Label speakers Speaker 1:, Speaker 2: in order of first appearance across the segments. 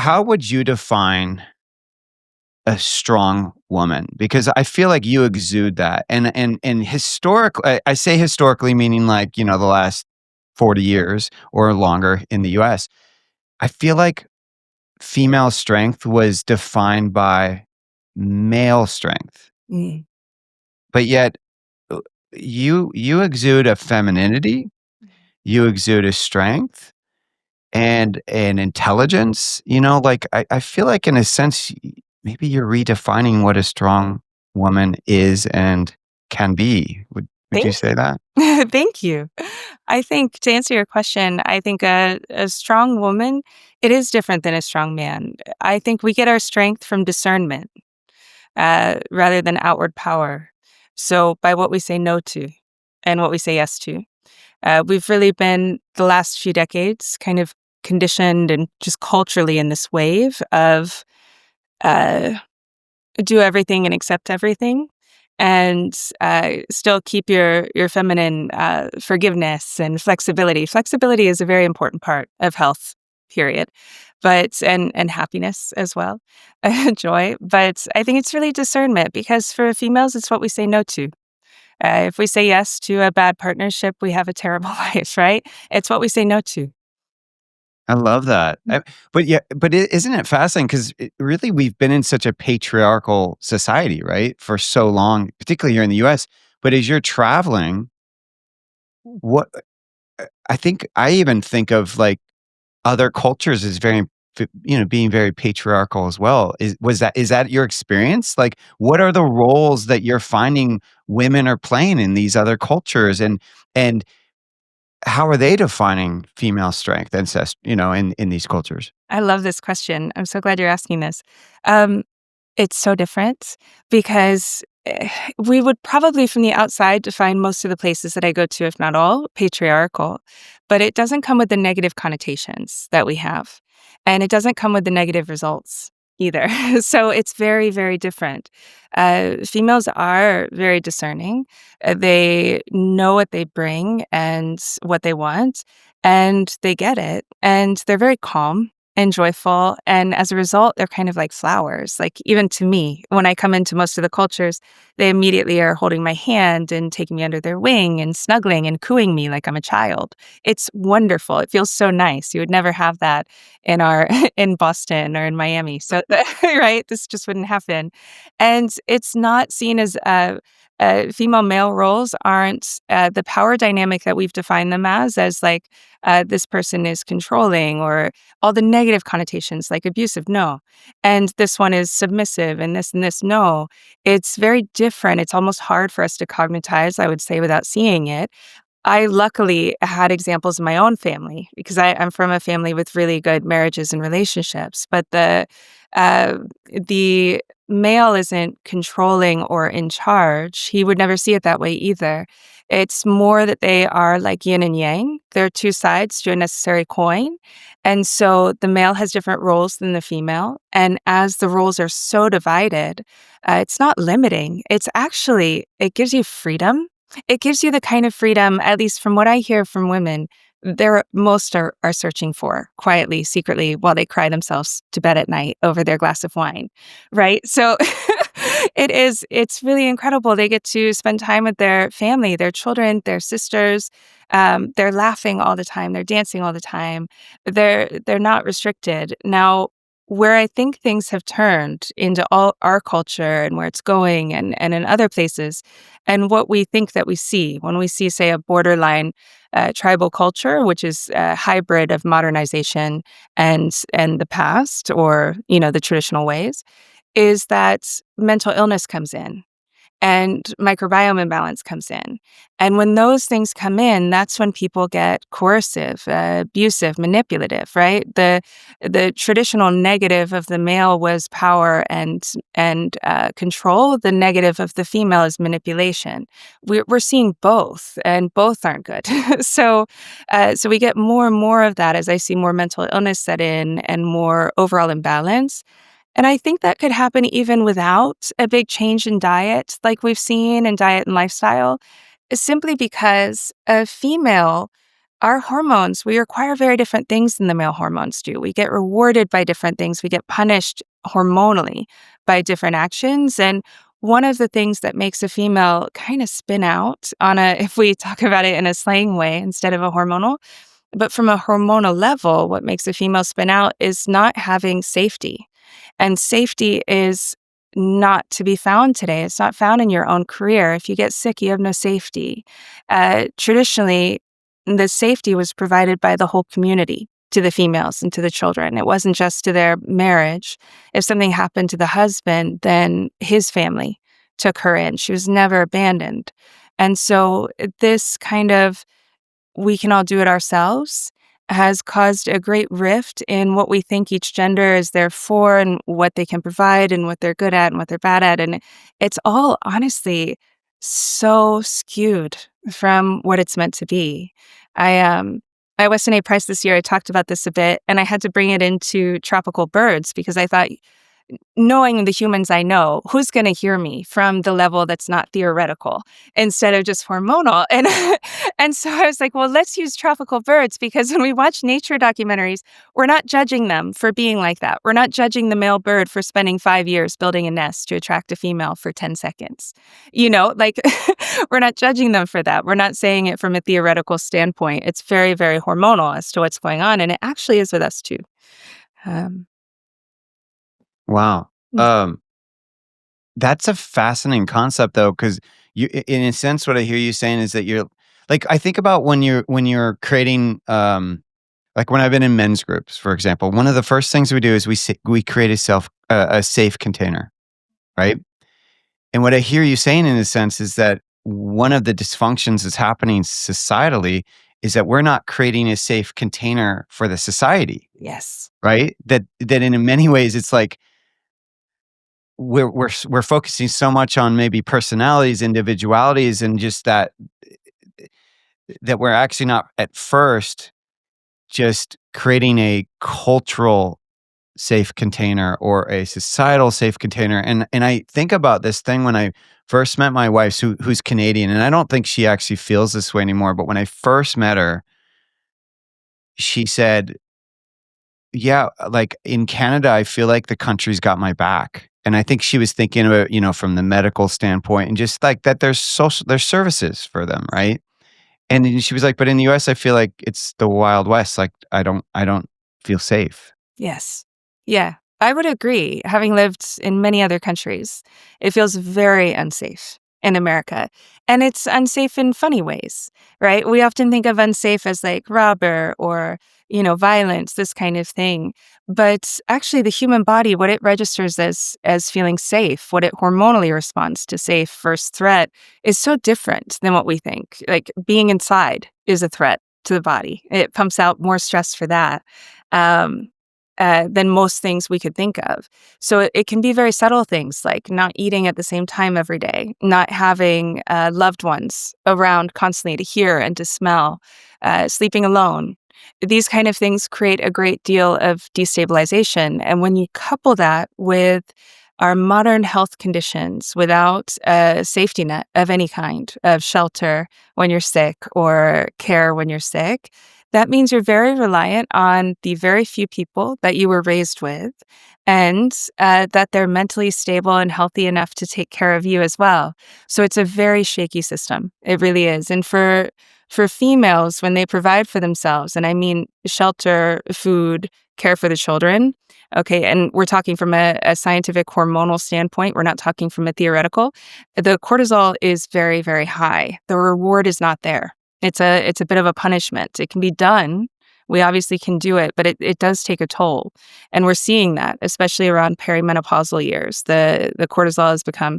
Speaker 1: how would you define a strong woman? Because I feel like you exude that. And historically, I say historically, meaning like, the last 40 years or longer in the US. I feel like female strength was defined by male strength.
Speaker 2: Mm.
Speaker 1: But yet uh, you exude a femininity, you exude a strength and an intelligence, like I feel like in a sense maybe you're redefining what a strong woman is and can be. Would you
Speaker 2: Thank
Speaker 1: say that?
Speaker 2: Thank you. I think to answer your question, I think a strong woman, it is different than a strong man. I think we get our strength from discernment rather than outward power. So by what we say no to and what we say yes to. We've really been the last few decades kind of conditioned and just culturally in this wave of uh, do everything and accept everything and still keep your feminine forgiveness and flexibility. Flexibility is a very important part of health, period, but and happiness as well, joy. But I think it's really discernment because for females, it's what we say no to. If we say yes to a bad partnership, we have a terrible life, right? It's what we say no to.
Speaker 1: I love that. But yeah, but isn't it fascinating? Because really, we've been in such a patriarchal society, right, for so long, particularly here in the U.S. But as you're traveling, what I think I even think of like other cultures as very, being very patriarchal as well. Is that your experience? Like, what are the roles that you're finding women are playing in these other cultures, and how are they defining female strength, in these cultures?
Speaker 2: I love this question. I'm so glad you're asking this. Um, it's so different because we would probably from the outside define most of the places that I go to, if not all, patriarchal, but it doesn't come with the negative connotations that we have. And it doesn't come with the negative results either. So it's very, very different. Females are very discerning. They know what they bring and what they want, and they get it. And they're very calm and joyful. And as a result, they're kind of like flowers. Like, even to me, when I come into most of the cultures, they immediately are holding my hand and taking me under their wing and snuggling and cooing me like I'm a child. It's wonderful. It feels so nice. You would never have that in our in Boston or in Miami. So, right, this just wouldn't happen. And it's not seen as female male roles aren't the power dynamic that we've defined them as like this person is controlling or all the negative connotations like abusive. No. And this one is submissive and this. No. It's very different. It's almost hard for us to cognitize, I would say, without seeing it. I luckily had examples in my own family because I'm from a family with really good marriages and relationships. But uh, the male isn't controlling or in charge. He would never see it that way either. It's more that they are like yin and yang. They're two sides to a necessary coin. And so the male has different roles than the female. And as the roles are so divided, it's not limiting. It gives you freedom. It gives you the kind of freedom, at least from what I hear from women, most are searching for quietly, secretly, while they cry themselves to bed at night over their glass of wine, right? So it's really incredible. They get to spend time with their family, their children, their sisters. They're laughing all the time. They're dancing all the time. They're not restricted. Now, where I think things have turned into all our culture and where it's going and in other places, and what we think that we see when we see, say, a borderline tribal culture, which is a hybrid of modernization and the past, or the traditional ways, is that mental illness comes in and microbiome imbalance comes in. And when those things come in, that's when people get coercive, abusive, manipulative, right? The traditional negative of the male was power and control. The negative of the female is manipulation. We're seeing both, and both aren't good. So we get more and more of that as I see more mental illness set in and more overall imbalance. And I think that could happen even without a big change in diet, like we've seen in diet and lifestyle, simply because a female our hormones, we require very different things than the male hormones do. We get rewarded by different things. We get punished hormonally by different actions. And one of the things that makes a female kind of spin out on a, if we talk about it in a slang way instead of a hormonal, but from a hormonal level, what makes a female spin out is not having safety. And safety is not to be found today. It's not found in your own career. If you get sick, you have no safety. Traditionally, the safety was provided by the whole community to the females and to the children. It wasn't just to their marriage. If something happened to the husband, then his family took her in. She was never abandoned. And so this kind of we can all do it ourselves has caused a great rift in what we think each gender is there for and what they can provide and what they're good at and what they're bad at. And it's all honestly so skewed from what it's meant to be. I Weston A. Price this year, I talked about this a bit, and I had to bring it into tropical birds because I thought knowing the humans I know, who's going to hear me from the level that's not theoretical instead of just hormonal? And and so I was like, well, let's use tropical birds because when we watch nature documentaries, we're not judging them for being like that. We're not judging the male bird for spending 5 years building a nest to attract a female for 10 seconds. Like we're not judging them for that. We're not saying it from a theoretical standpoint. It's very, very hormonal as to what's going on. And it actually is with us too. Um,
Speaker 1: Wow. Um, that's a fascinating concept though, because in a sense, what I hear you saying is that you're like, I think about when you're creating, like when I've been in men's groups, for example, one of the first things we do is we create a safe container, right? And what I hear you saying in a sense is that one of the dysfunctions that's happening societally is that we're not creating a safe container for the society,
Speaker 2: yes.
Speaker 1: right? That in many ways it's like we're focusing so much on maybe personalities, individualities, and just that we're actually not at first just creating a cultural safe container or a societal safe container. And I think about this thing when I first met my wife, who's Canadian, and I don't think she actually feels this way anymore. But when I first met her, she said, "Yeah, like in Canada, I feel like the country's got my back." And I think she was thinking about, from the medical standpoint and just like that there's services for them, right? And then she was like, "But in the US, I feel like it's the Wild West. Like I don't feel safe."
Speaker 2: Yes. Yeah, I would agree. Having lived in many other countries, it feels very unsafe in America. And it's unsafe in funny ways, right? We often think of unsafe as like robber or, violence, this kind of thing. But actually the human body, what it registers as feeling safe, what it hormonally responds to safe versus threat is so different than what we think. Like being inside is a threat to the body. It pumps out more stress for that. Um, than most things we could think of. So it can be very subtle things like not eating at the same time every day, not having loved ones around constantly to hear and to smell, sleeping alone. These kind of things create a great deal of destabilization. And when you couple that with our modern health conditions without a safety net of any kind of shelter when you're sick or care when you're sick, that means you're very reliant on the very few people that you were raised with and that they're mentally stable and healthy enough to take care of you as well. So it's a very shaky system. It really is. And for females, when they provide for themselves, and I mean shelter, food, care for the children, okay, and we're talking from a scientific hormonal standpoint, we're not talking from a theoretical, the cortisol is very, very high. The reward is not there. It's a bit of a punishment. It can be done. We obviously can do it, but it does take a toll. And we're seeing that, especially around perimenopausal years. The cortisol has become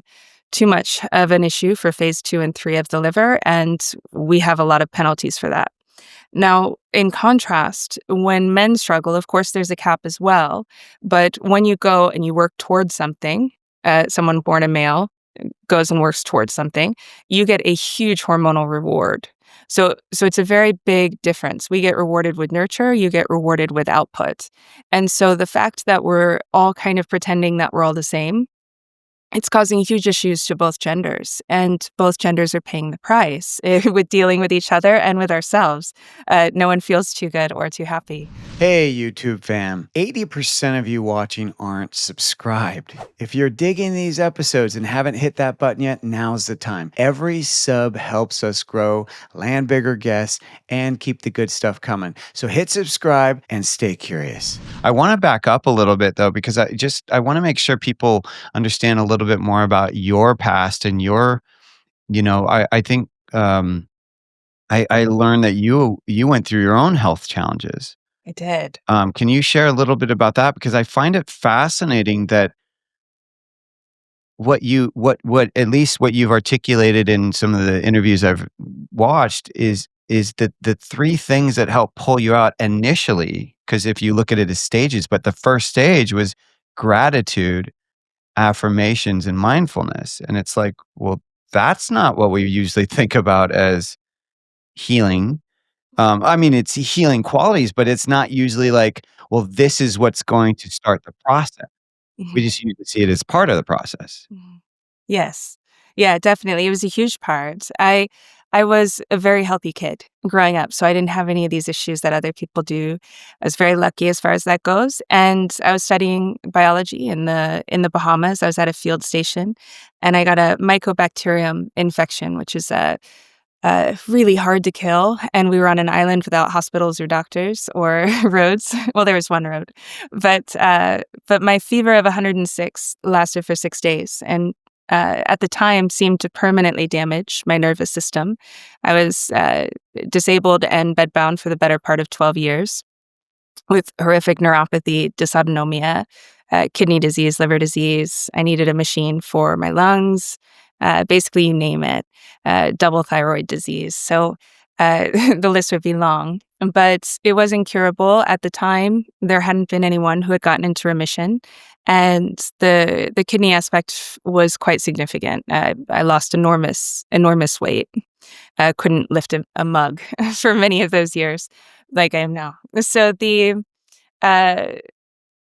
Speaker 2: too much of an issue for phase 2 and 3 of the liver, and we have a lot of penalties for that. Now, in contrast, when men struggle, of course, there's a cap as well. But when you go and you work towards something, someone born a male goes and works towards something, you get a huge hormonal reward. So it's a very big difference. We get rewarded with nurture, you get rewarded with output. And so the fact that we're all kind of pretending that we're all the same it's causing huge issues to both genders, and both genders are paying the price with dealing with each other and with ourselves. No one feels too good or too happy.
Speaker 1: Hey, YouTube fam. 80% of you watching aren't subscribed. If you're digging these episodes and haven't hit that button yet, now's the time. Every sub helps us grow, land bigger guests, and keep the good stuff coming. So hit subscribe and stay curious. I want to back up a little bit though, because I want to make sure people understand a little bit more about your past and your, I think I learned that you went through your own health challenges.
Speaker 2: I did.
Speaker 1: Can you share a little bit about that? Because I find it fascinating that what at least what you've articulated in some of the interviews I've watched is the three things that help pull you out initially. Because if you look at it as stages, but the first stage was gratitude, affirmations, and mindfulness, and it's like, well, that's not what we usually think about as healing. I mean, it's healing qualities, but it's not usually like, well, this is what's going to start the process. We
Speaker 2: Mhm.
Speaker 1: just usually see it as part of the process.
Speaker 2: Mhm. Yes. Yeah, definitely. It was a huge part. I was a very healthy kid growing up, so I didn't have any of these issues that other people do. I was very lucky as far as that goes, and I was studying biology in the Bahamas. I was at a field station, and I got a mycobacterium infection, which is really hard to kill, and we were on an island without hospitals or doctors or roads. Well, there was one road, but my fever of 106 lasted for 6 days, and at the time seemed to permanently damage my nervous system. I was disabled and bedbound for the better part of 12 years with horrific neuropathy, dysautonomia, kidney disease, liver disease. I needed a machine for my lungs, basically, you name it, double thyroid disease. So the list would be long, but it was incurable at the time. There hadn't been anyone who had gotten into remission. And the kidney aspect was quite significant. I lost enormous weight. I couldn't lift a mug for many of those years, like I am now. So uh,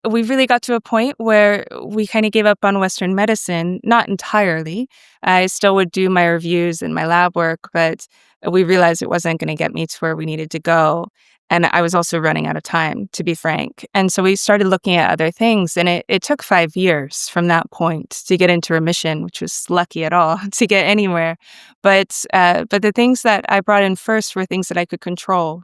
Speaker 2: we really got to a point where we kind of gave up on Western medicine, not entirely. I still would do my reviews and my lab work, but we realized it wasn't going to get me to where we needed to go. And I was also running out of time, to be frank. And so we started looking at other things. And it took 5 years from that point to get into remission, which was lucky at all to get anywhere. But the things that I brought in first were things that I could control.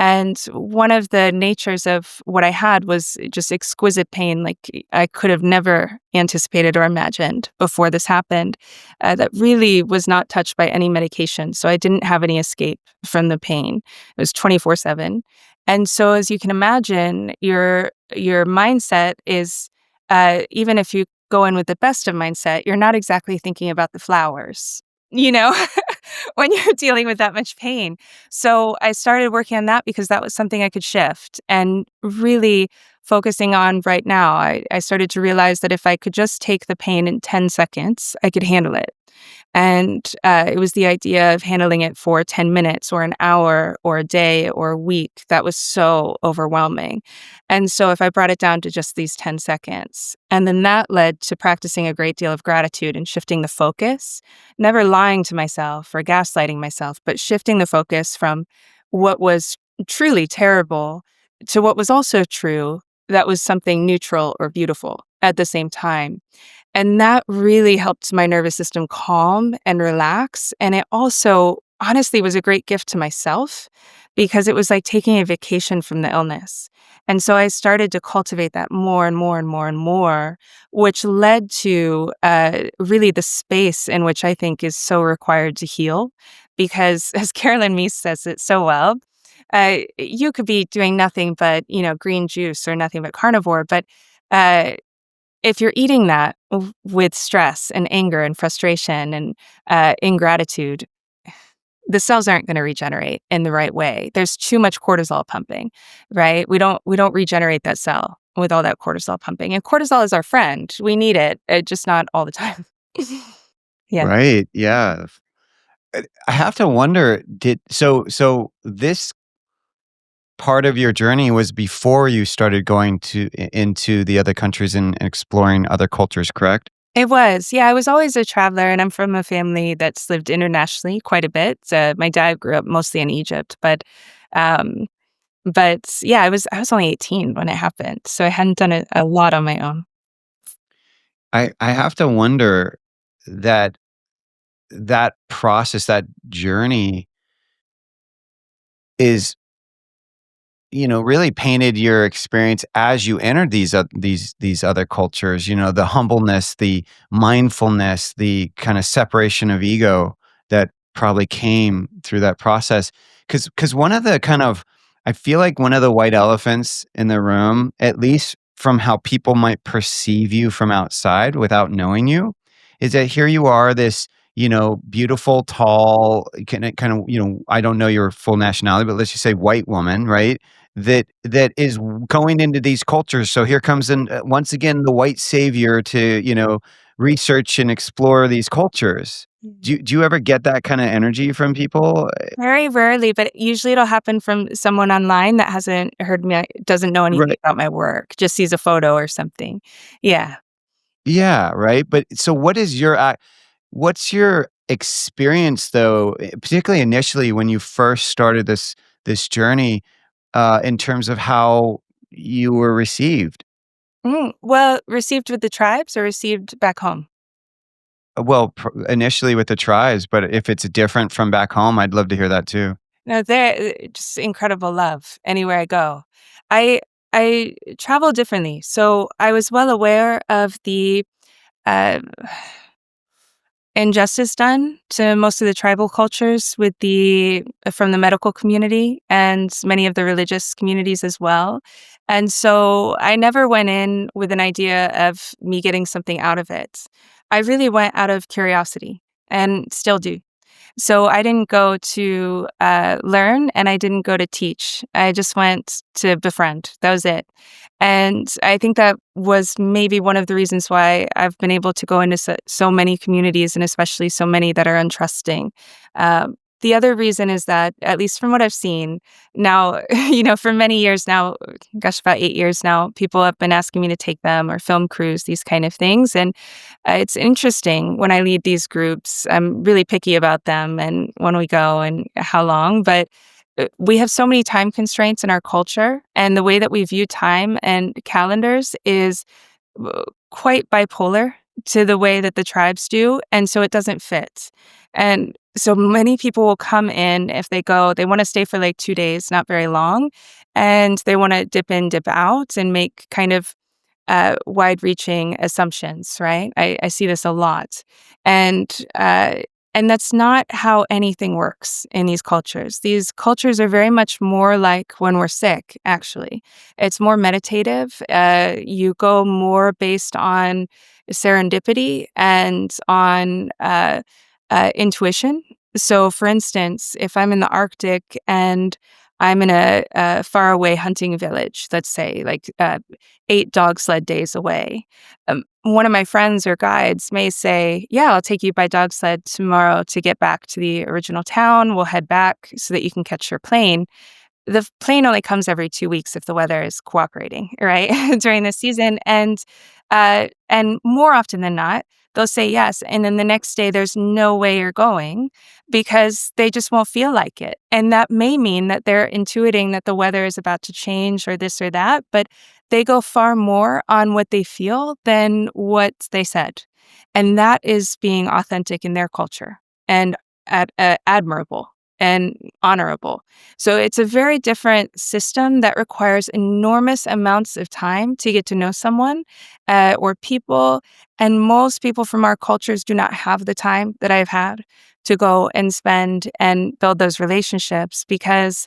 Speaker 2: And one of the natures of what I had was just exquisite pain, like I could have never anticipated or imagined before this happened, that really was not touched by any medication. So I didn't have any escape from the pain. It was 24/7. And so, as you can imagine, your mindset is, even if you go in with the best of mindset, you're not exactly thinking about the flowers, you know, when you're dealing with that much pain. So I started working on that because that was something I could shift and really focusing on right now. I started to realize that if I could just take the pain in 10 seconds, I could handle it. And it was the idea of handling it for 10 minutes or an hour or a day or a week that was so overwhelming. And so if I brought it down to just these 10 seconds, and then that led to practicing a great deal of gratitude and shifting the focus, never lying to myself or gaslighting myself, but shifting the focus from what was truly terrible to what was also true, that was something neutral or beautiful at the same time. And that really helped my nervous system calm and relax. And it also honestly was a great gift to myself because it was like taking a vacation from the illness. And so I started to cultivate that more and more and more and more, which led to really the space in which I think is so required to heal. Because as Carolyn Meese says it so well, you could be doing nothing but, green juice or nothing but carnivore, but uh, if you're eating that with stress and anger and frustration and ingratitude, the cells aren't going to regenerate in the right way. There's too much cortisol pumping, right? We don't regenerate that cell with all that cortisol pumping. And cortisol is our friend. We need it, just not all the time. Yeah.
Speaker 1: Right. Yeah. I have to wonder, so this part of your journey was before you started going into the other countries and exploring other cultures, correct?
Speaker 2: It was. Yeah, I was always a traveler, and I'm from a family that's lived internationally quite a bit. My dad grew up mostly in Egypt, um, but yeah, I was only 18 when it happened, so I hadn't done it a lot on my own.
Speaker 1: I have to wonder that that process, that journey is, really painted your experience as you entered these other cultures, the humbleness, the mindfulness, the kinda separation of ego that probably came through that process. Because one of the kind of I feel like one of the white elephants in the room, at least from how people might perceive you from outside without knowing you, is that here you are, this, beautiful, tall, kinda, I don't know your full nationality, but let's just say white woman, right? That is going into these cultures. So here comes in once again the white savior to research and explore these cultures. Do you ever get that kind of energy from people?
Speaker 2: Very rarely, but usually it'll happen from someone online that hasn't heard me doesn't know anything
Speaker 1: Right.
Speaker 2: about my work, just sees a photo or something. Yeah.
Speaker 1: Yeah. Right. But so what's your experience though, particularly initially when you first started this journey, in terms of how you were received?
Speaker 2: Well, received with the tribes or received back home?
Speaker 1: Well, initially with the tribes, but if it's different from back home, I'd love to hear that too.
Speaker 2: No, there just incredible love anywhere I go. I I travel differently, so I was well aware of the, uh injustice done to most of the tribal cultures with from the medical community and many of the religious communities as well. And so I never went in with an idea of me getting something out of it. I really went out of curiosity and still do. So I didn't go to learn and I didn't go to teach. I just went to befriend. That was it. And I think that was maybe one of the reasons why I've been able to go into so many communities and especially so many that are untrusting. The other reason is that, at least from what I've seen now, for many years now, gosh, about 8 years now, people have been asking me to take them or film crews, these kind of things. And it's interesting when I lead these groups. I'm really picky about them and when we go and how long, but we have so many time constraints in our culture, and the way that we view time and calendars is quite bipolar to the way that the tribes do, and so it doesn't fit. And so many people will come in if they want to stay for like 2 days, not very long, and they want to dip in, dip out, and make kind of wide-reaching assumptions, right? I see this a lot, and and that's not how anything works in these cultures. These cultures are very much more like when we're sick. Actually, it's more meditative. You go more based on serendipity and on intuition. So, for instance, if I'm in the Arctic and I'm in a faraway hunting village, let's say, like 8 dog sled days away. One of my friends or guides may say, "Yeah, I'll take you by dog sled tomorrow to get back to the original town. We'll head back so that you can catch your plane." The plane only comes every 2 weeks if the weather is cooperating, right, during the season, and more often than not, they'll say yes, and then the next day, there's no way you're going because they just won't feel like it, and that may mean that they're intuiting that the weather is about to change or this or that, but they go far more on what they feel than what they said, and that is being authentic in their culture and admirable and honorable. So it's a very different system that requires enormous amounts of time to get to know someone or people. And most people from our cultures do not have the time that I've had to go and spend and build those relationships because,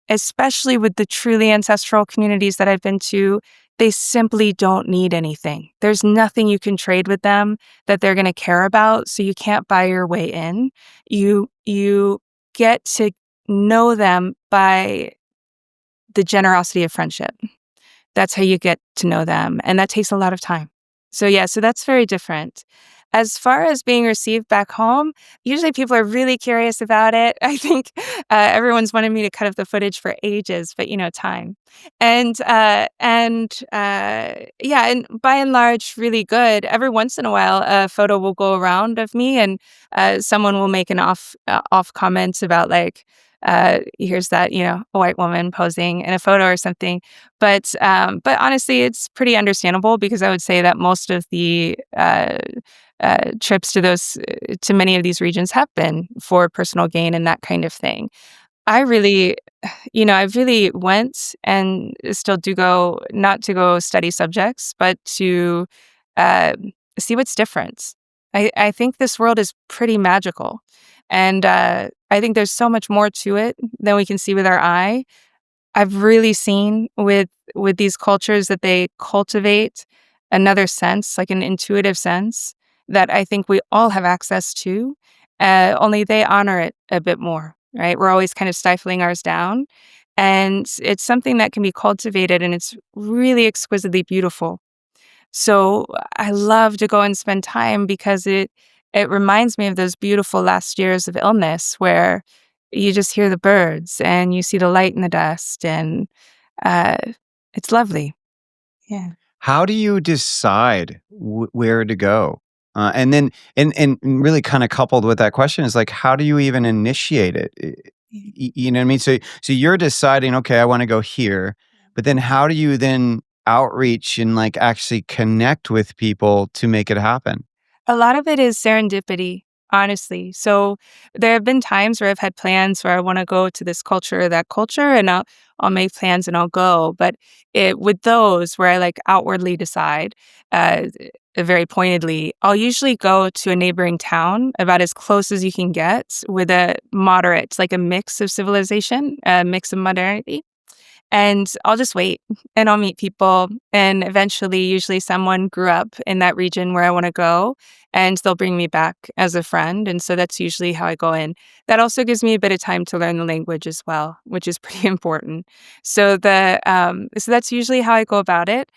Speaker 2: especially with the truly ancestral communities that I've been to, they simply don't need anything. There's nothing you can trade with them that they're going to care about, so you can't buy your way in. You get to know them by the generosity of friendship. That's how you get to know them, and that takes a lot of time. So yeah, so that's very different. As far as being received back home, usually people are really curious about it. I think, everyone's wanted me to cut up the footage for ages, but, time. Yeah, and by and large, really good. Every once in a while, a photo will go around of me, and, someone will make an off comment about, like, here's that, a white woman posing in a photo or something. But honestly, it's pretty understandable because I would say that most of the, trips to many of these regions have been for personal gain and that kind of thing. I really I really went and still do go not to go study subjects, but to, uh, see what's different. I think this world is pretty magical, and, I think there's so much more to it than we can see with our eye. I've really seen with these cultures that they cultivate another sense, like an intuitive sense that I think we all have access to, only they honor it a bit more, right? We're always kind of stifling ours down, and it's something that can be cultivated, and it's really exquisitely beautiful. So I love to go and spend time because it reminds me of those beautiful last years of illness where you just hear the birds and you see the light in the dust and uh, it's lovely. Yeah.
Speaker 1: How do you decide where to go? And then and really kinda coupled with that question is, like, how do you even initiate it?
Speaker 2: Yeah.
Speaker 1: You know what I mean? So you're deciding, "Okay, I wanna go here," but then how do you then outreach and, like, actually connect with people to make it happen?
Speaker 2: A lot of it is serendipity, honestly. So there have been times where I've had plans where I want to go to this culture or that culture, and I'll make plans and I'll go. But with those where I like outwardly decide, very pointedly, I'll usually go to a neighboring town about as close as you can get with a moderate, like a mix of civilization, a mix of modernity. And I'll just wait and I'll meet people. And eventually, usually someone grew up in that region where I want to go and they'll bring me back as a friend. And so that's usually how I go in. That also gives me a bit of time to learn the language as well, which is pretty important. So that's usually how I go about it.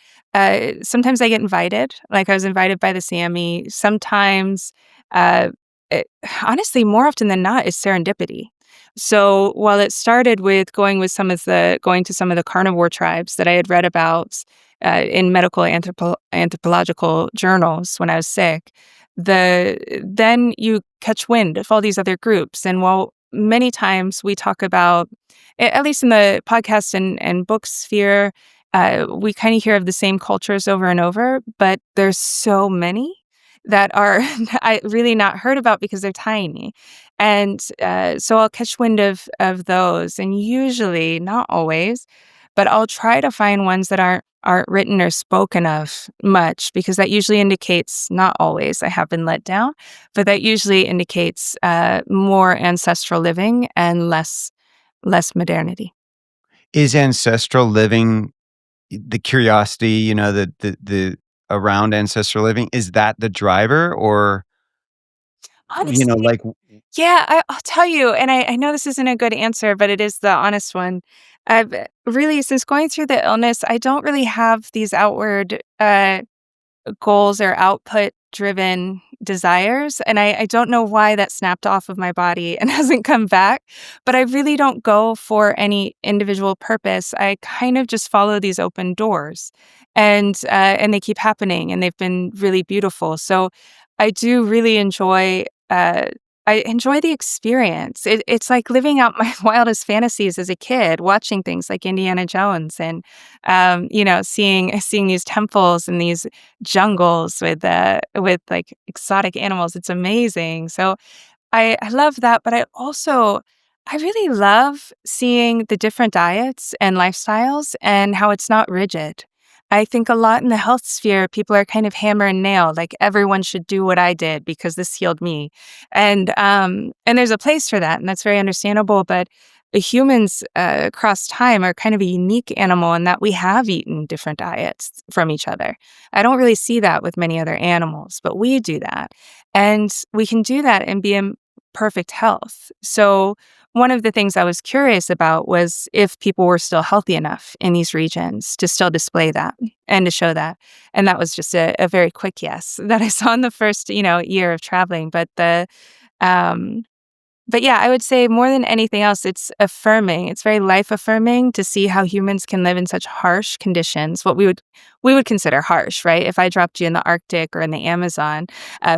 Speaker 2: Sometimes I get invited, like I was invited by the Sami. Sometimes, uh, it, honestly, more often than not, it's serendipity. So while it started with going to some of the carnivore tribes that I had read about in medical anthropological journals when I was sick, then you catch wind of all these other groups, and while many times we talk about, at least in the podcast and book sphere, we kind of hear of the same cultures over and over, but there's so many that are I really not heard about because they're tiny. And, so I'll catch wind of those, and usually, not always, but I'll try to find ones that aren't written or spoken of much because that usually indicates not always, I have been let down, but that usually indicates, more ancestral living and less modernity.
Speaker 1: Is ancestral living the curiosity, the around ancestral living, is that the driver or,
Speaker 2: Honestly,
Speaker 1: like
Speaker 2: yeah, I'll tell you, and I know this isn't a good answer, but it is the honest one. I've really, since going through the illness, I don't really have these outward goals or output driven desires. And I don't know why that snapped off of my body and hasn't come back. But I really don't go for any individual purpose. I kind of just follow these open doors, and they keep happening, and they've been really beautiful. So I do really enjoy. I enjoy the experience. It's like living out my wildest fantasies as a kid, watching things like Indiana Jones and, seeing these temples and these jungles with like exotic animals. It's amazing. So I love that, but I really love seeing the different diets and lifestyles and how it's not rigid. I think a lot in the health sphere, people are kind of hammer and nail, like everyone should do what I did because this healed me. And there's a place for that, and that's very understandable. But humans across time are kind of a unique animal in that we have eaten different diets from each other. I don't really see that with many other animals, but we do that. And we can do that and be in perfect health. So one of the things I was curious about was if people were still healthy enough in these regions to still display that and to show that. And that was just a very quick yes that I saw in the first, year of traveling. Um, but yeah, I would say more than anything else, it's affirming. It's very life affirming to see how humans can live in such harsh conditions. What we would consider harsh, right? If I dropped you in the Arctic or in the Amazon,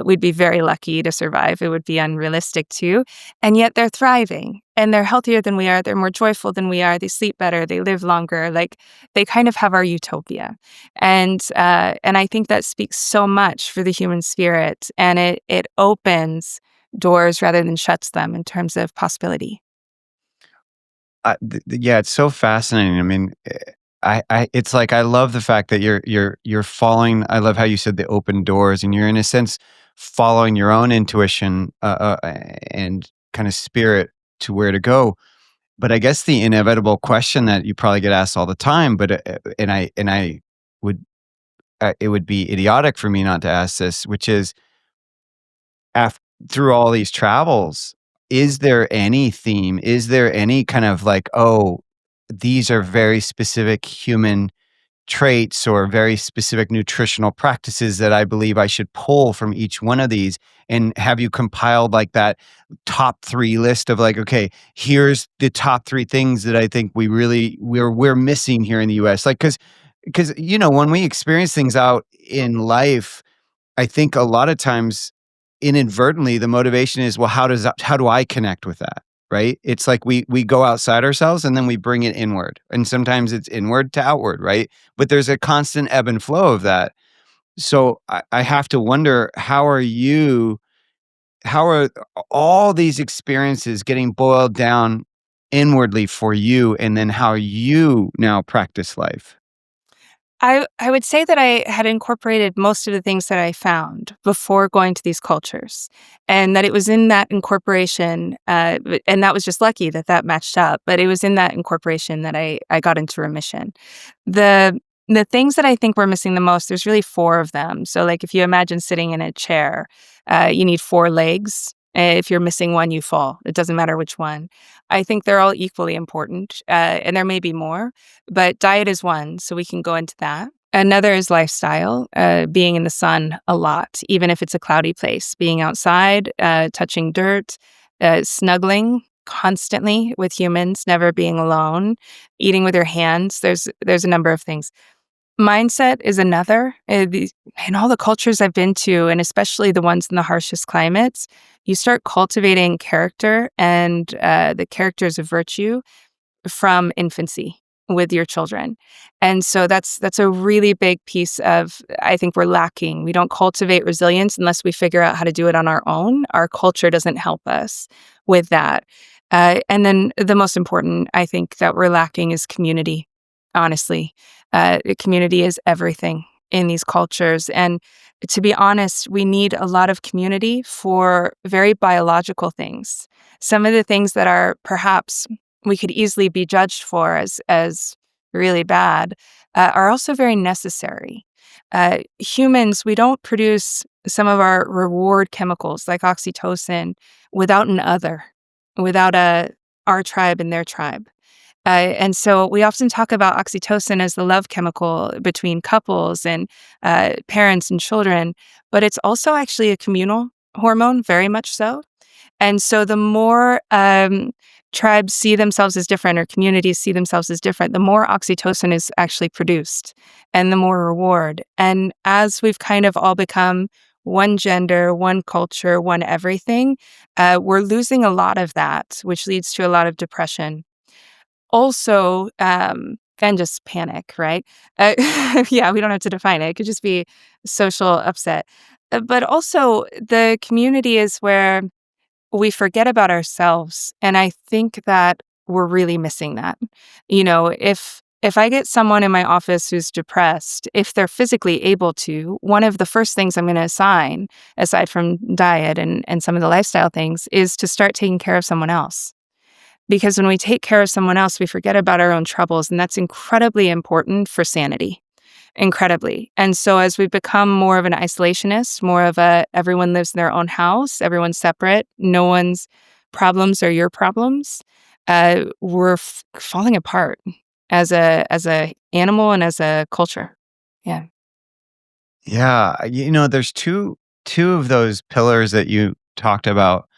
Speaker 2: we'd be very lucky to survive. It would be unrealistic too, and yet they're thriving and they're healthier than we are. They're more joyful than we are. They sleep better. They live longer. Like they kind of have our utopia, and I think that speaks so much for the human spirit, and it opens doors rather than shuts them in terms of possibility.
Speaker 1: Yeah, it's so fascinating. I mean, it's like I love the fact that you're following. I love how you said the open doors, and you're in a sense following your own intuition and kind of spirit to where to go. But I guess the inevitable question that you probably get asked all the time, but and I would it would be idiotic for me not to ask this, which is af through all these travels, is there any theme? Is there any kind of like, "Oh, these are very specific human traits or very specific nutritional practices that I believe I should pull from each one of these?" And have you compiled like that top 3 list of like, "Okay, here's the top 3 things that I think we're missing here in the US?" Like, because when we experience things out in life, I think a lot of times, inadvertently, the motivation is, well, how do I connect with that, right? It's like we go outside ourselves and then we bring it inward, and sometimes it's inward to outward, right? But there's a constant ebb and flow of that. So I have to wonder, how are all these experiences getting boiled down inwardly for you, and then how you now practice life?
Speaker 2: I would say that I had incorporated most of the things that I found before going to these cultures, and that it was in that incorporation, and that was just lucky that that matched up. But it was in that incorporation that I got into remission. The the things that I think we're missing the most, there's really four of them. So, like, if you imagine sitting in a chair, you need four legs. If you're missing one, you fall. It doesn't matter which one. I think they're all equally important, and there may be more, but diet is one, so we can go into that. Another is lifestyle, being in the sun a lot, even if it's a cloudy place, being outside, touching dirt, snuggling constantly with humans, never being alone, eating with your hands. There's a number of things. Mindset is another. In all the cultures I've been to, and especially the ones in the harshest climates, you start cultivating character and the characters of virtue from infancy with your children. And so that's a really big piece of, I think, we're lacking. We don't cultivate resilience unless we figure out how to do it on our own. Our culture doesn't help us with that. And then the most important, I think, that we're lacking is community, honestly. Community is everything in these cultures. And to be honest, we need a lot of community for very biological things. Some of the things that are perhaps we could easily be judged for as really bad are also very necessary. Humans, we don't produce some of our reward chemicals like oxytocin without an other, without our tribe and their tribe. And so we often talk about oxytocin as the love chemical between couples and parents and children, but it's also actually a communal hormone, very much so. And so the more tribes see themselves as different or communities see themselves as different, the more oxytocin is actually produced and the more reward. And as we've kind of all become one gender, one culture, one everything, we're losing a lot of that, which leads to a lot of depression. Also, and just panic, right? Uh, yeah, we don't have to define it. It could just be social upset. But also, the community is where we forget about ourselves, and I think that we're really missing that. If I get someone in my office who's depressed, if they're physically able to, one of the first things I'm gonna assign, aside from diet and some of the lifestyle things, is to start taking care of someone else. Because when we take care of someone else, we forget about our own troubles, and that's incredibly important for sanity. Incredibly. And so as we've become more of an isolationist, more of a everyone lives in their own house, everyone's separate, no one's problems are your problems, we're falling apart as a animal and as a culture. Yeah.
Speaker 1: Yeah, there's two of those pillars that you talked about.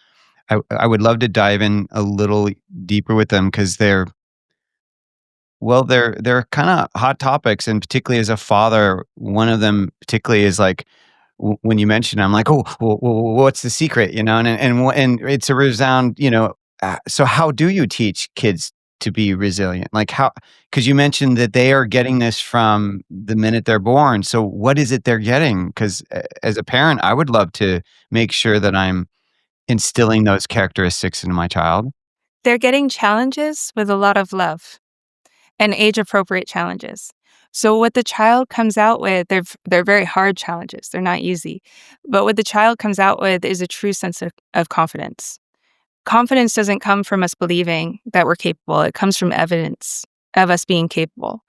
Speaker 1: I would love to dive in a little deeper with them because they're kinda hot topics, and particularly as a father, one of them particularly is, like, when you mentioned it, I'm like, "Oh, what's the secret?" And it's a resound, so how do you teach kids to be resilient? Like, how? Because you mentioned that they are getting this from the minute they're born, so what is it they're getting? Because as a parent, I would love to make sure that I'm instilling those characteristics into my child.
Speaker 2: They're getting challenges with a lot of love and age appropriate challenges. So what the child comes out with, they're very hard challenges. They're not easy. But what the child comes out with is a true sense of confidence. Confidence doesn't come from us believing that we're capable. It comes from evidence of us being capable.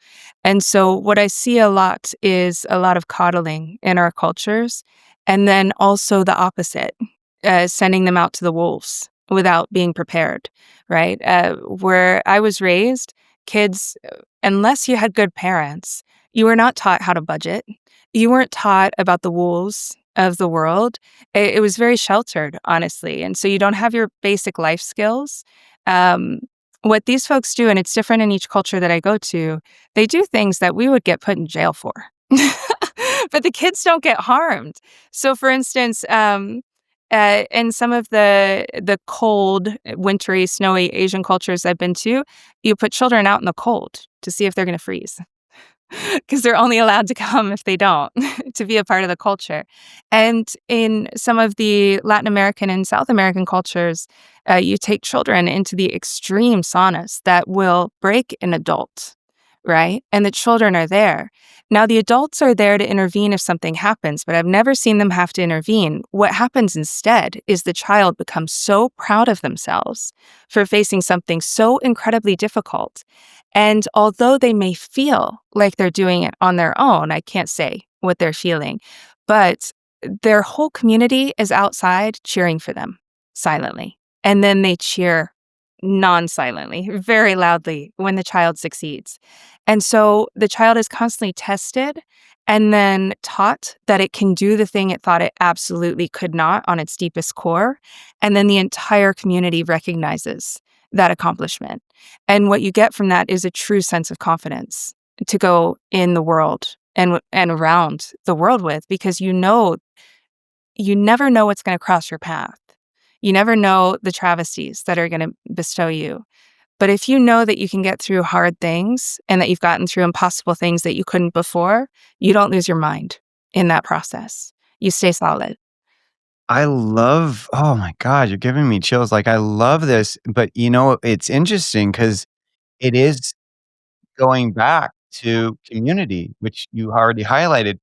Speaker 2: And so what I see a lot is a lot of coddling in our cultures, and then also the opposite, sending them out to the wolves without being prepared, right? Where I was raised, kids, unless you had good parents, you were not taught how to budget. You weren't taught about the wolves of the world. It was very sheltered, honestly, and so you don't have your basic life skills. Um, what these folks do, and it's different in each culture that I go to, they do things that we would get put in jail for. But the kids don't get harmed. So, for instance, in some of the cold, wintry, snowy Asian cultures I've been to, you put children out in the cold to see if they're gonna freeze. 'Cause they're only allowed to come if they don't, to be a part of the culture. And in some of the Latin American and South American cultures, you take children into the extreme saunas that will break an adult, right? And the children are there. Now, the adults are there to intervene if something happens, but I've never seen them have to intervene. What happens instead is the child becomes so proud of themselves for facing something so incredibly difficult. And although they may feel like they're doing it on their own, I can't say what they're feeling, but their whole community is outside cheering for them silently. And then they cheer non silently, very loudly when the child succeeds. And so the child is constantly tested and then taught that it can do the thing it thought it absolutely could not on its deepest core. And then the entire community recognizes that accomplishment. And what you get from that is a true sense of confidence to go in the world and around the world with, because you never know what's going to cross your path. You never know the travesties that are going to bestow you. But if you know that you can get through hard things and that you've gotten through impossible things that you couldn't before, you don't lose your mind in that process. You stay solid.
Speaker 1: Oh my god, you're giving me chills, like, I love this, but, it's interesting because it is going back to community, which you already highlighted.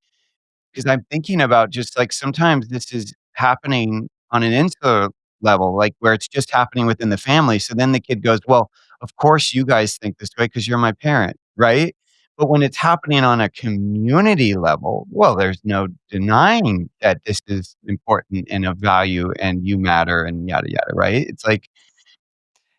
Speaker 1: Because I'm thinking about just, like, sometimes this is happening on an insular level, like, where it's just happening within the family, so then the kid goes, "Well, of course you guys think this way because 'cause you're my parent," right? But when it's happening on a community level, well, there's no denying that this is important and of value and you matter and yada yada, right? It's like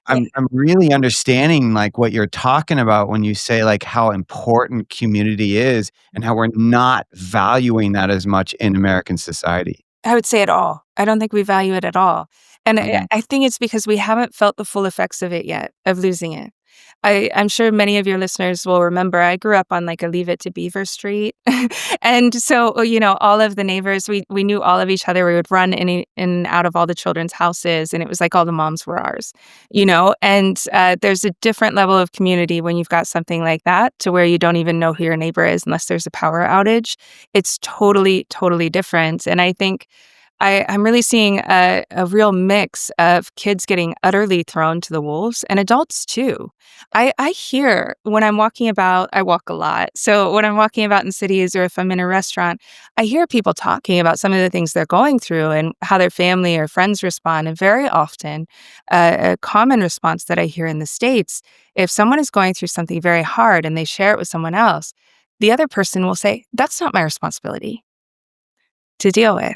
Speaker 2: Yeah,
Speaker 1: I'm really understanding, like, what you're talking about when you say, like, how important community is and how we're not valuing that as much in American society.
Speaker 2: I would say at all. I don't think we value it at all. And
Speaker 1: Mhm.
Speaker 2: I think it's because we haven't felt the full effects of it yet, of losing it. I'm sure many of your listeners will remember I grew up on, like, a Leave It to Beaver Street. And so, all of the neighbors, we knew all of each other. We would run in and out of all the children's houses, and it was like all the moms were ours, And, there's a different level of community when you've got something like that to where you don't even know who your neighbor is unless there's a power outage. It's totally, totally different, and I think I'm really seeing a real mix of kids getting utterly thrown to the wolves and adults too. I hear when I'm walking about, I walk a lot. So when I'm walking about in cities or if I'm in a restaurant, I hear people talking about some of the things they're going through and how their family or friends respond. And very often, a common response that I hear in the States, if someone is going through something very hard and they share it with someone else, the other person will say, "That's not my responsibility to deal with."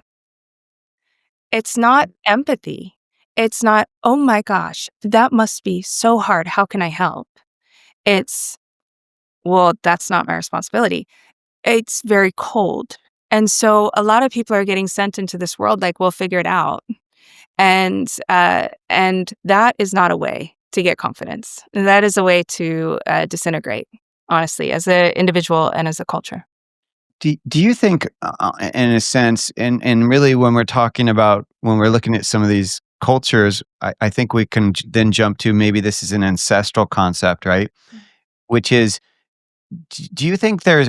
Speaker 2: It's not empathy. It's not, "Oh my gosh, that must be so hard. How can I help?" It's, "Well, that's not my responsibility." It's very cold. And so a lot of people are getting sent into this world like, "We'll figure it out." And that is not a way to get confidence. That is a way to, disintegrate, honestly, as an individual and as a culture.
Speaker 1: Do you think, in a sense, and really when we're talking about when we're looking at some of these cultures, I think we can then jump to maybe this is an ancestral concept, right? Which is, do you think there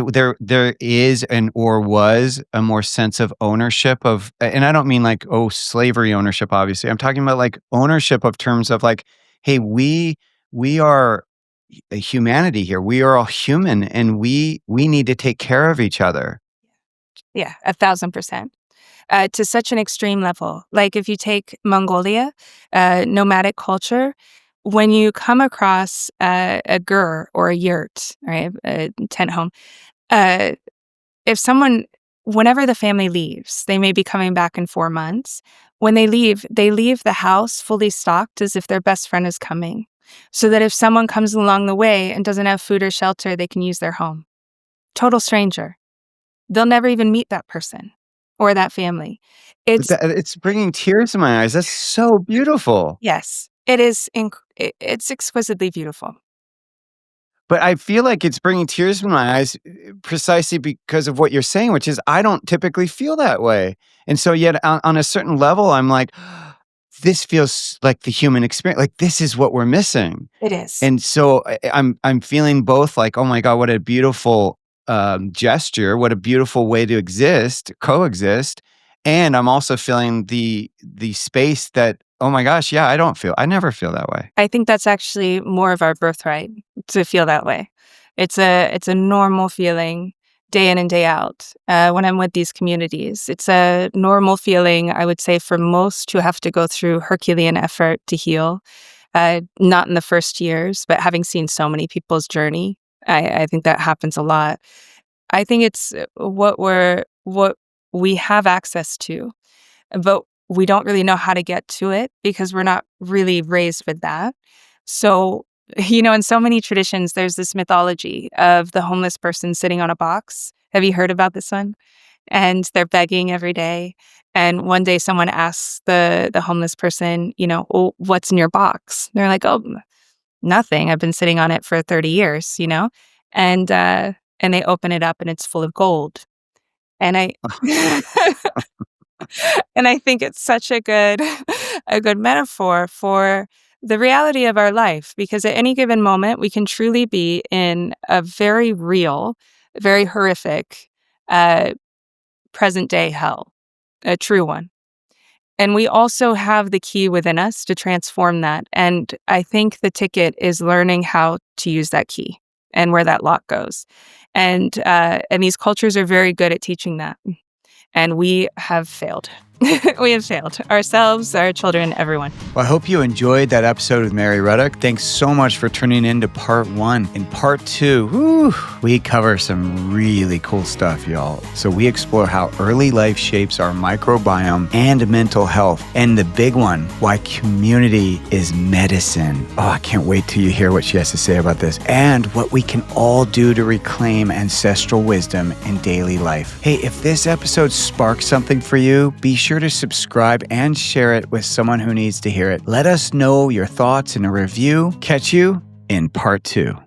Speaker 1: is and or was a more sense of ownership of, and I don't mean like, oh, slavery ownership, obviously. I'm talking about like ownership of terms of like, hey, we are a humanity here. We are all human and we need to take care of each other.
Speaker 2: Yeah, 1,000%. To such an extreme level. Like if you take Mongolia, nomadic culture, when you come across a gur or a yurt, right, a tent home, uh, if someone, whenever the family leaves, they may be coming back in 4 months. When they leave the house fully stocked as if their best friend is coming, so that if someone comes along the way and doesn't have food or shelter, they can use their home. Total stranger. They'll never even meet that person or that family. It's
Speaker 1: It's bringing tears to my eyes. That's so beautiful.
Speaker 2: Yes, it is it's exquisitely beautiful.
Speaker 1: But I feel like it's bringing tears to my eyes, precisely because of what you're saying, which is I don't typically feel that way. And so yet on a certain level, I'm like, this feels like the human experience. Like this is what we're missing.
Speaker 2: It is.
Speaker 1: And so I'm feeling both like, oh my God, what a beautiful gesture, what a beautiful way to exist, coexist. And I'm also feeling the space that, oh my gosh, yeah, I never feel that way.
Speaker 2: I think that's actually more of our birthright to feel that way. It's a normal feeling day in and day out, when I'm with these communities. It's a normal feeling, I would say, for most who have to go through Herculean effort to heal. Not in the first years, but having seen so many people's journey, I think that happens a lot. I think it's what we have access to, but we don't really know how to get to it because we're not really raised with that. So, in so many traditions, there's this mythology of the homeless person sitting on a box. Have you heard about this one? And they're begging every day. And one day someone asks the homeless person, "Oh, what's in your box?" They're like, "Oh, nothing. I've been sitting on it for 30 years." And they open it up and it's full of gold. And I and I think it's such a good a good metaphor for the reality of our life, because at any given moment we can truly be in a very real, very horrific, uh, present day hell, a true one. And we also have the key within us to transform that. And I think the ticket is learning how to use that key and where that lock goes. And these cultures are very good at teaching that. And we have failed. We have failed ourselves, our children, everyone.
Speaker 1: Well, I hope you enjoyed that episode with Mary Ruddick. Thanks so much for tuning in to part 1. In part 2, we cover some really cool stuff, y'all. So we explore how early life shapes our microbiome and mental health. And the big one, why community is medicine. Oh, I can't wait till you hear what she has to say about this. And what we can all do to reclaim ancestral wisdom in daily life. Hey, if this episode sparked something for you, be sure to subscribe and share it with someone who needs to hear it. Let us know your thoughts in a review. Catch you in part 2.